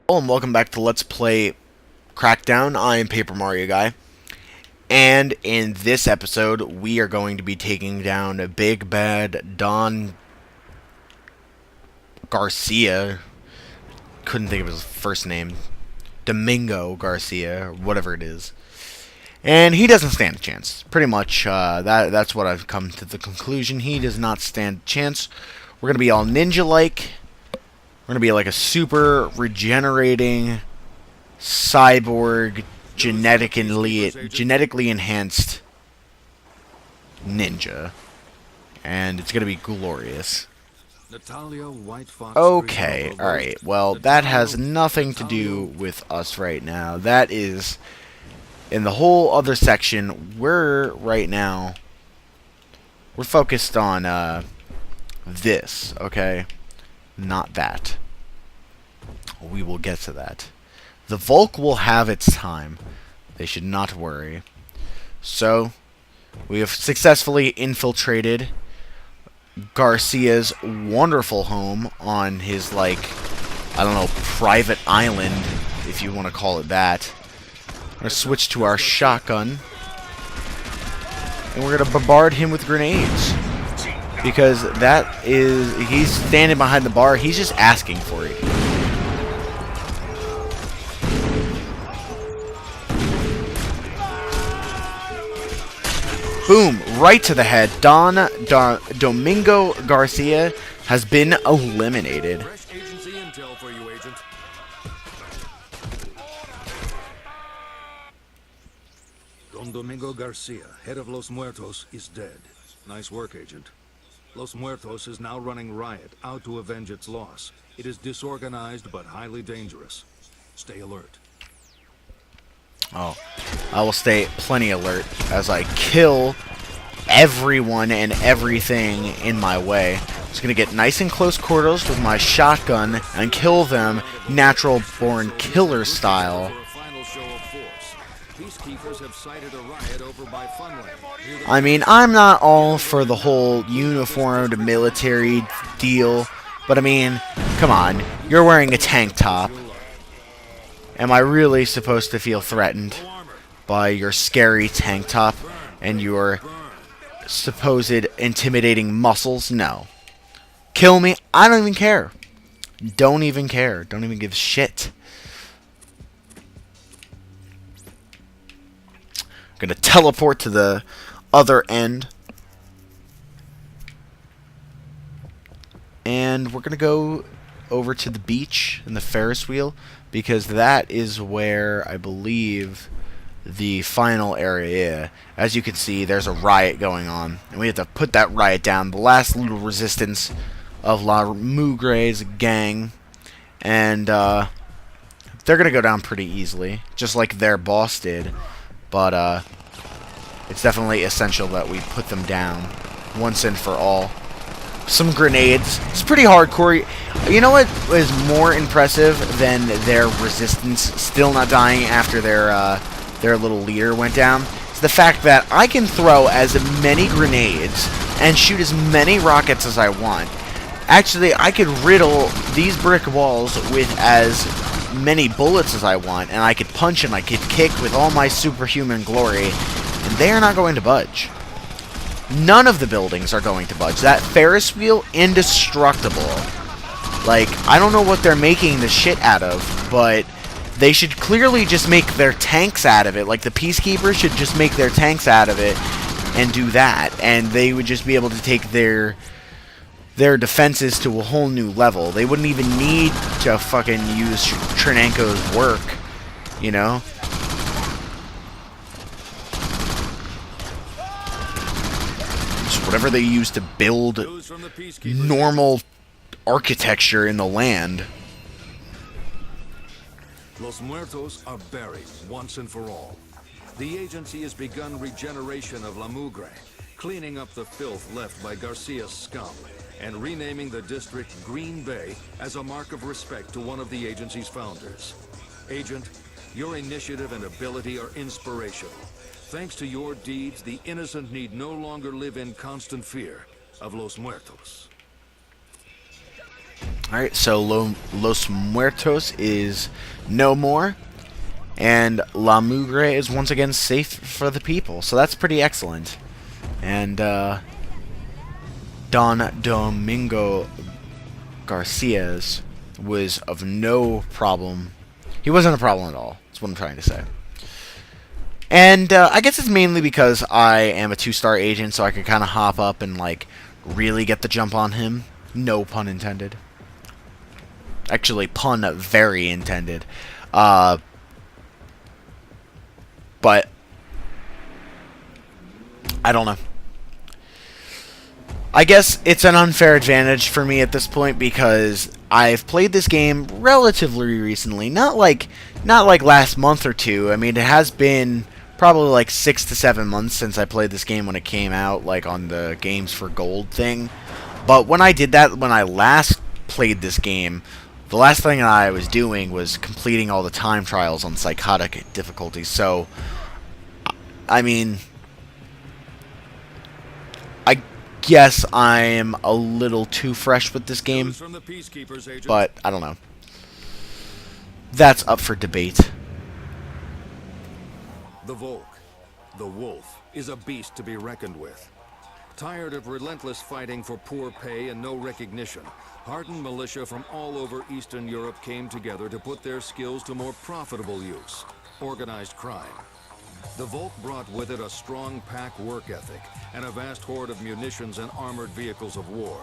Hello and welcome back to Let's Play Crackdown. I am Paper Mario Guy, and in this episode we are going to be taking down a big bad Don Garcia. Couldn't think of his first name. Domingo Garcia, or whatever it is. And he doesn't stand a chance. Pretty much, that's what I've come to the conclusion. He does not stand a chance. We're going to be all ninja-like. We're going to be like a super regenerating cyborg genetically enhanced ninja. And it's going to be glorious. Okay, alright. Well, that has nothing to do with us right now. That is in the whole other section. We're focused on this, okay? Not that. We will get to that. The Volk will have its time. They should not worry. So, we have successfully infiltrated Garcia's wonderful home on his, like, I don't know, private island, if you want to call it that. We're going to switch to our shotgun. And we're going to bombard him with grenades. Because he's standing behind the bar, he's just asking for it. Boom, right to the head. Domingo Garcia has been eliminated. Fresh agency intel for you, Agent. Don Domingo Garcia, head of Los Muertos, is dead. Nice work, Agent. Los Muertos is now running riot, out to avenge its loss. It is disorganized but highly dangerous. Stay alert. Oh, I will stay plenty alert as I kill everyone and everything in my way. I'm just going to get nice and close quarters with my shotgun and kill them natural-born killer style. I mean, I'm not all for the whole uniformed military deal, but I mean, come on, you're wearing a tank top. Am I really supposed to feel threatened by your scary tank top and your supposed intimidating muscles? No. Kill me, I don't even care. Don't even care. Don't even give a shit. I'm gonna teleport to the other end. And we're gonna go over to the beach and the Ferris wheel, because that is where I believe the final area is. As you can see, there's a riot going on, and we have to put that riot down. The last little resistance of La Mugre's gang, and they're gonna go down pretty easily, just like their boss did. But it's definitely essential that we put them down once and for all. Some grenades. It's pretty hardcore. You know what is more impressive than their resistance still not dying after their little leader went down? It's the fact that I can throw as many grenades and shoot as many rockets as I want. Actually, I could riddle these brick walls with as many bullets as I want, and I could punch and I could kick with all my superhuman glory, and they are not going to budge. None of the buildings are going to budge. That Ferris wheel, indestructible. Like, I don't know what they're making the shit out of, but they should clearly just make their tanks out of it. Like, the Peacekeepers should just make their tanks out of it and do that, and they would just be able to take their defenses to a whole new level. They wouldn't even need to fucking use Trinenko's work, you know? Whatever they use to build normal architecture in the land. Los Muertos are buried once and for all. The agency has begun regeneration of La Mugre, cleaning up the filth left by Garcia's scum, and renaming the district Green Bay as a mark of respect to one of the agency's founders. Agent, your initiative and ability are inspirational. Thanks to your deeds, the innocent need no longer live in constant fear of Los Muertos. Alright, so Los Muertos is no more, and La Mugre is once again safe for the people, so that's pretty excellent. And Don Domingo Garcia's was of no problem. He wasn't a problem at all, that's what I'm trying to say. And I guess it's mainly because I am a 2-star agent, so I can kind of hop up and, like, really get the jump on him. No pun intended. Actually, pun very intended. But I don't know. I guess it's an unfair advantage for me at this point because I've played this game relatively recently. Not like last month or two. I mean, it has been probably like 6 to 7 months since I played this game when it came out, like on the Games for Gold thing. But when I did that, when I last played this game, the last thing I was doing was completing all the time trials on psychotic difficulty. So, I mean, I guess I'm a little too fresh with this game, but I don't know. That's up for debate. The Volk, the wolf, is a beast to be reckoned with. Tired of relentless fighting for poor pay and no recognition, hardened militia from all over Eastern Europe came together to put their skills to more profitable use: organized crime. The Volk brought with it a strong pack work ethic and a vast hoard of munitions and armored vehicles of war.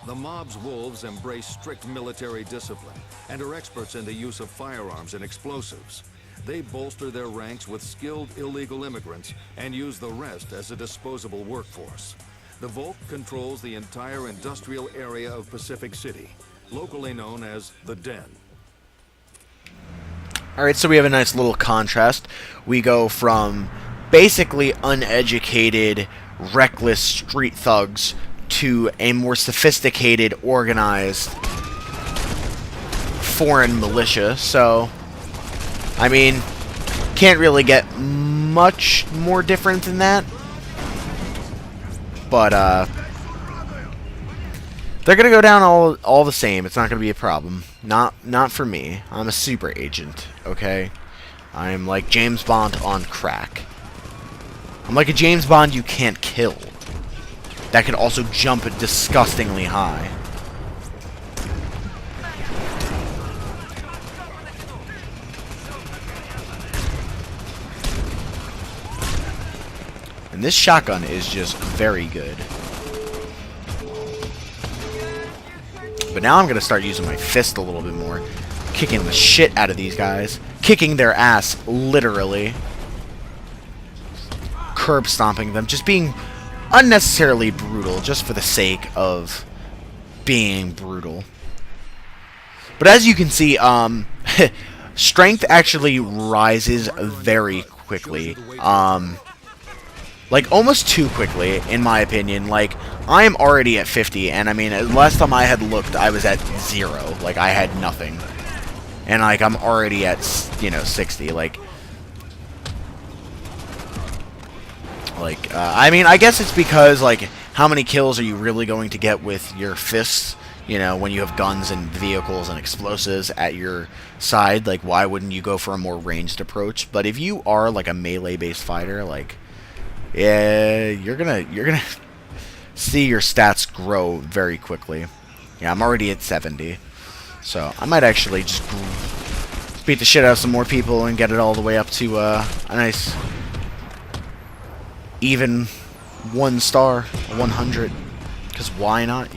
The mob's wolves embrace strict military discipline and are experts in the use of firearms and explosives. They bolster their ranks with skilled illegal immigrants and use the rest as a disposable workforce. The Volk controls the entire industrial area of Pacific City, locally known as the Den. Alright, so we have a nice little contrast. We go from basically uneducated, reckless street thugs to a more sophisticated, organized foreign militia. So, I mean, can't really get much more different than that. But, they're gonna go down all the same. It's not gonna be a problem. Not for me. I'm a super agent, okay? I'm like James Bond on crack. I'm like a James Bond you can't kill. That can also jump disgustingly high. And this shotgun is just very good. But now I'm going to start using my fist a little bit more. Kicking the shit out of these guys. Kicking their ass, literally. Curb stomping them. Just being unnecessarily brutal, just for the sake of being brutal. But as you can see, strength actually rises very quickly. Like, almost too quickly, in my opinion. Like, I am already at 50, and I mean, last time I had looked, I was at 0. Like, I had nothing. And, like, I'm already at, 60. I mean, I guess it's because, like, how many kills are you really going to get with your fists, when you have guns and vehicles and explosives at your side? Like, why wouldn't you go for a more ranged approach? But if you are, like, a melee-based fighter, like, yeah, you're gonna see your stats grow very quickly. Yeah, I'm already at 70. So, I might actually just beat the shit out of some more people and get it all the way up to a nice even 1 star, 100. Because why not,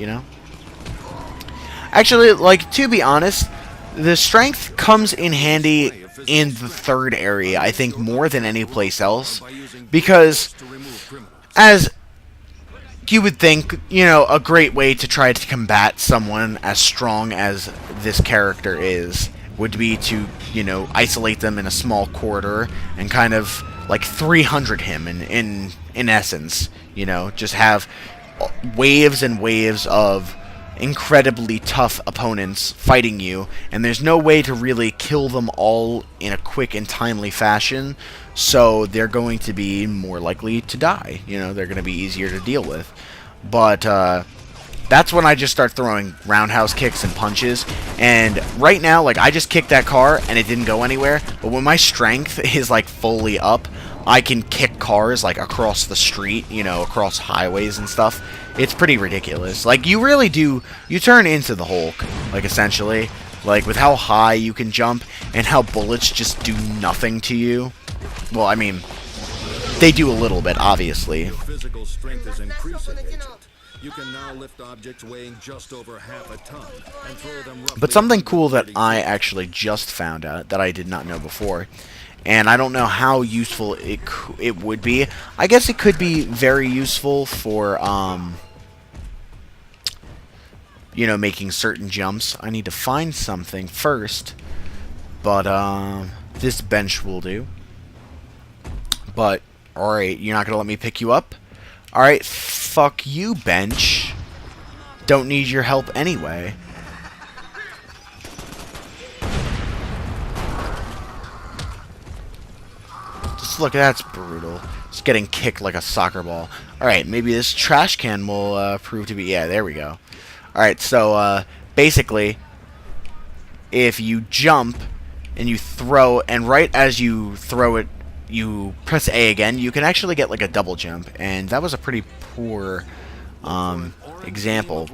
Actually, like, to be honest, the strength comes in handy in the third area, I think, more than any place else. Because, as you would think, a great way to try to combat someone as strong as this character is would be to, isolate them in a small corridor and kind of, like, 300 him in essence. Just have waves and waves of incredibly tough opponents fighting you, and there's no way to really kill them all in a quick and timely fashion, so they're going to be more likely to die. They're going to be easier to deal with. But that's when I just start throwing roundhouse kicks and punches. And right now, like, I just kicked that car and it didn't go anywhere. But when my strength is, like, fully up, I can kick cars, like, across the street, you know, across highways and stuff. It's pretty ridiculous. Like, you really do, you turn into the Hulk, like, essentially. Like, with how high you can jump and how bullets just do nothing to you. Well, I mean, they do a little bit, obviously. Your physical strength is increasing, Agent. You can now lift objects weighing just over half a ton and throw them roughly. But something cool that I actually just found out that I did not know before, and I don't know how useful it would be. I guess it could be very useful for, you know, making certain jumps. I need to find something first, but this bench will do. But, alright, you're not going to let me pick you up? Alright, fuck you, bench. Don't need your help anyway. Just look, that's brutal. Just getting kicked like a soccer ball. Alright, maybe this trash can will prove to be... Yeah, there we go. Alright, so basically, if you jump and you throw, and right as you throw it, you press A again, you can actually get like a double jump, and that was a pretty poor example.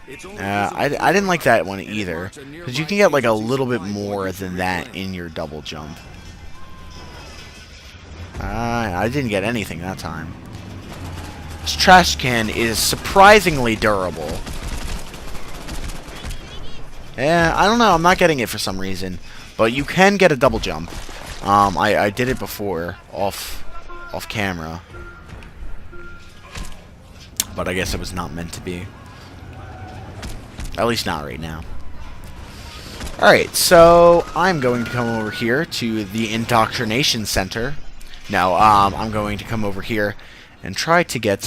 I didn't like that one either, because you can get like a little bit more than that in your double jump. I didn't get anything that time. This trash can is surprisingly durable. Yeah, I don't know, I'm not getting it for some reason, but you can get a double jump. I did it before, off camera. But I guess it was not meant to be. At least not right now. Alright, so I'm going to come over here to the Indoctrination Center. Now, I'm going to come over here and try to get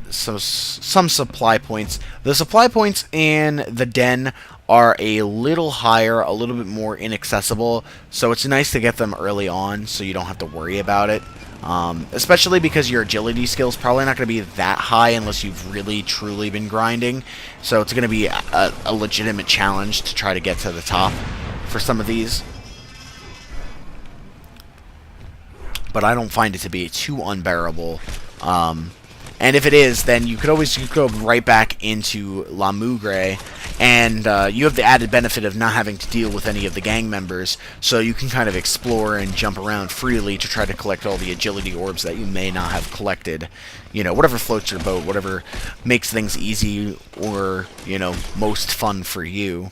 some supply points. The supply points in the den are a little higher, a little bit more inaccessible, so it's nice to get them early on so you don't have to worry about it. Especially because your agility skill's probably not going to be that high unless you've really, truly been grinding. So it's going to be a legitimate challenge to try to get to the top for some of these. But I don't find it to be too unbearable. And if it is, then you could always go right back into La Mugre, and you have the added benefit of not having to deal with any of the gang members, so you can kind of explore and jump around freely to try to collect all the agility orbs that you may not have collected. You know, whatever floats your boat, whatever makes things easy or, you know, most fun for you.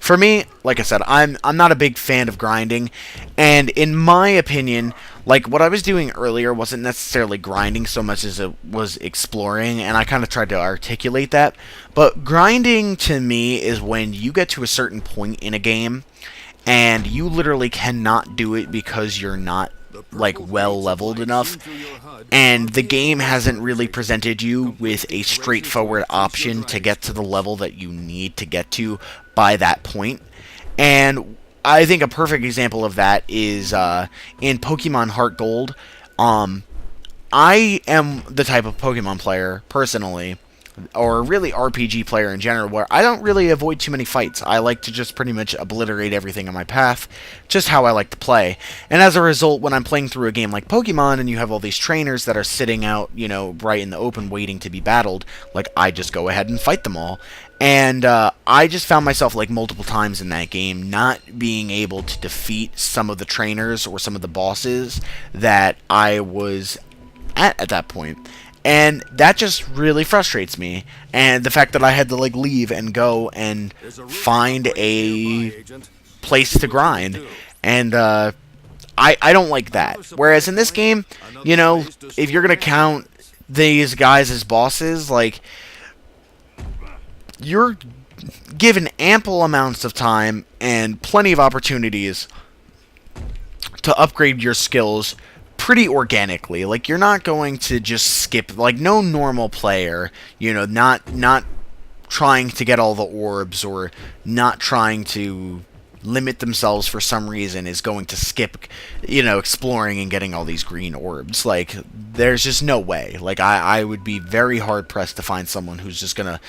For me, like I said, I'm not a big fan of grinding, and in my opinion, like, what I was doing earlier wasn't necessarily grinding so much as it was exploring, and I kind of tried to articulate that. But grinding, to me, is when you get to a certain point in a game, and you literally cannot do it because you're not, like, well-leveled enough, and the game hasn't really presented you with a straightforward option to get to the level that you need to get to by that point. And I think a perfect example of that is in Pokemon Heart Gold. I am the type of Pokemon player, personally, or really RPG player in general, where I don't really avoid too many fights. I like to just pretty much obliterate everything in my path, just how I like to play. And as a result, when I'm playing through a game like Pokemon, and you have all these trainers that are sitting out, you know, right in the open waiting to be battled, like, I just go ahead and fight them all. And I just found myself, like, multiple times in that game not being able to defeat some of the trainers or some of the bosses that I was at that point. And that just really frustrates me. And the fact that I had to, like, leave and go and find a place to grind. And I don't like that. Whereas in this game, you know, if you're going to count these guys as bosses, like, you're given ample amounts of time and plenty of opportunities to upgrade your skills pretty organically. Like, you're not going to just skip, like, no normal player, you know, not trying to get all the orbs, or not trying to, limit themselves for some reason is going to skip, exploring and getting all these green orbs. Like, there's just no way. Like, I would be very hard-pressed to find someone who's just going to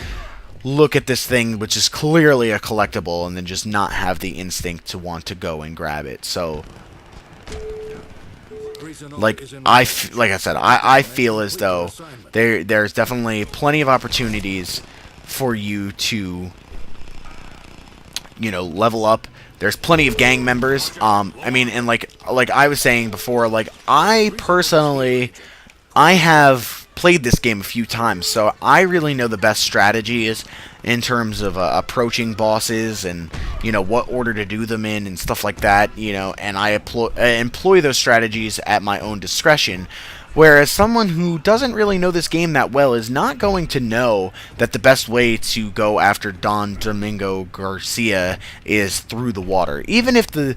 look at this thing, which is clearly a collectible, and then just not have the instinct to want to go and grab it. So, like I said, I feel as though there's definitely plenty of opportunities for you to, level up. There's plenty of gang members. I mean, and like I was saying before, like, I personally, I have played this game a few times, so I really know the best strategies in terms of approaching bosses and, what order to do them in and stuff like that, and I employ those strategies at my own discretion. Whereas someone who doesn't really know this game that well is not going to know that the best way to go after Don Domingo Garcia is through the water. Even if the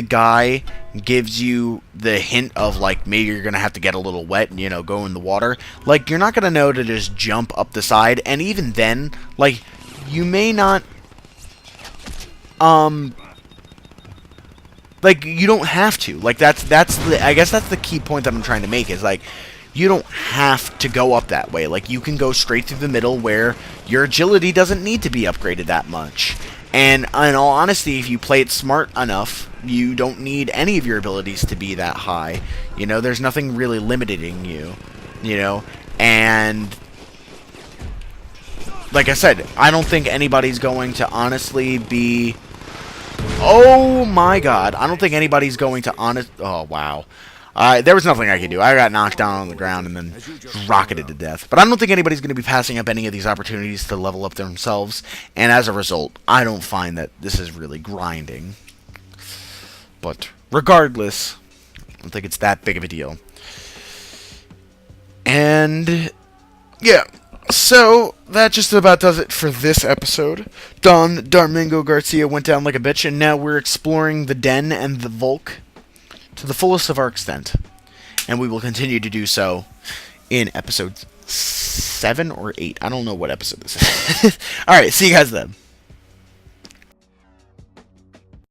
guy gives you the hint of, like, maybe you're going to have to get a little wet and, go in the water, like, you're not going to know to just jump up the side. And even then, like, you may not, like, you don't have to. Like, I guess that's the key point that I'm trying to make, is, like, you don't have to go up that way. Like, you can go straight through the middle where your agility doesn't need to be upgraded that much. And in all honesty, if you play it smart enough, you don't need any of your abilities to be that high. There's nothing really limiting you, and like I said, I don't think anybody's going to honestly be... Oh my god, I don't think anybody's going to Oh, wow. There was nothing I could do. I got knocked down on the ground and then rocketed to death. But I don't think anybody's going to be passing up any of these opportunities to level up themselves. And as a result, I don't find that this is really grinding. But regardless, I don't think it's that big of a deal. And yeah, so that just about does it for this episode. Don Domingo Garcia went down like a bitch, and now we're exploring the Den and the Volk to the fullest of our extent. And we will continue to do so in episodes 7 or 8. I don't know what episode this is. Alright, see you guys then.